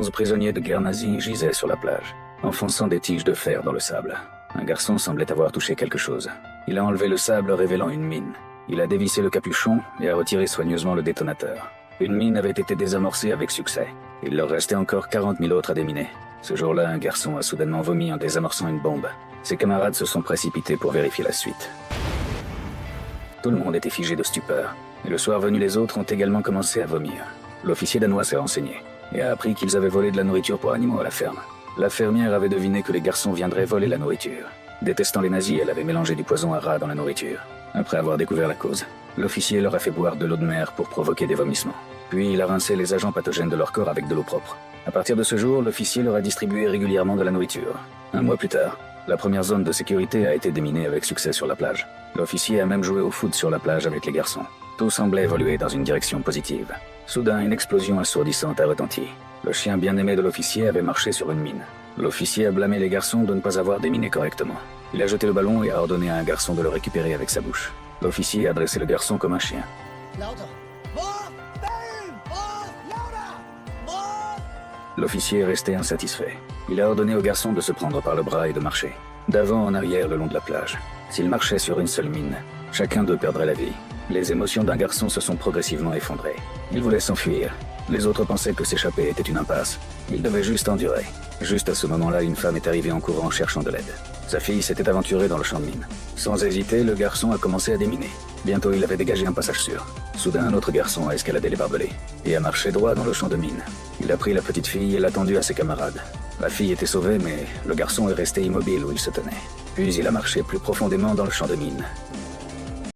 11 prisonniers de guerre nazis gisaient sur la plage, enfonçant des tiges de fer dans le sable. Un garçon semblait avoir touché quelque chose. Il a enlevé le sable révélant une mine. Il a dévissé le capuchon et a retiré soigneusement le détonateur. Une mine avait été désamorcée avec succès. Il leur restait encore 40 000 autres à déminer. Ce jour-là, un garçon a soudainement vomi en désamorçant une bombe. Ses camarades se sont précipités pour vérifier la suite. Tout le monde était figé de stupeur. Et le soir venu, les autres ont également commencé à vomir. L'officier danois s'est renseigné et a appris qu'ils avaient volé de la nourriture pour animaux à la ferme. La fermière avait deviné que les garçons viendraient voler la nourriture. Détestant les nazis, elle avait mélangé du poison à rat dans la nourriture. Après avoir découvert la cause, l'officier leur a fait boire de l'eau de mer pour provoquer des vomissements. Puis il a rincé les agents pathogènes de leur corps avec de l'eau propre. À partir de ce jour, l'officier leur a distribué régulièrement de la nourriture. Un mois plus tard, la première zone de sécurité a été déminée avec succès sur la plage. L'officier a même joué au foot sur la plage avec les garçons. Tout semblait évoluer dans une direction positive. Soudain, une explosion assourdissante a retenti. Le chien bien-aimé de l'officier avait marché sur une mine. L'officier a blâmé les garçons de ne pas avoir déminé correctement. Il a jeté le ballon et a ordonné à un garçon de le récupérer avec sa bouche. L'officier a dressé le garçon comme un chien. L'officier est resté insatisfait. Il a ordonné au garçon de se prendre par le bras et de marcher, d'avant en arrière le long de la plage. S'il marchait sur une seule mine, chacun d'eux perdrait la vie. Les émotions d'un garçon se sont progressivement effondrées. Il voulait s'enfuir. Les autres pensaient que s'échapper était une impasse. Il devait juste endurer. Juste à ce moment-là, une femme est arrivée en courant cherchant de l'aide. Sa fille s'était aventurée dans le champ de mine. Sans hésiter, le garçon a commencé à déminer. Bientôt, il avait dégagé un passage sûr. Soudain, un autre garçon a escaladé les barbelés et a marché droit dans le champ de mine. Il a pris la petite fille et l'a tendue à ses camarades. La fille était sauvée, mais le garçon est resté immobile où il se tenait. Puis il a marché plus profondément dans le champ de mine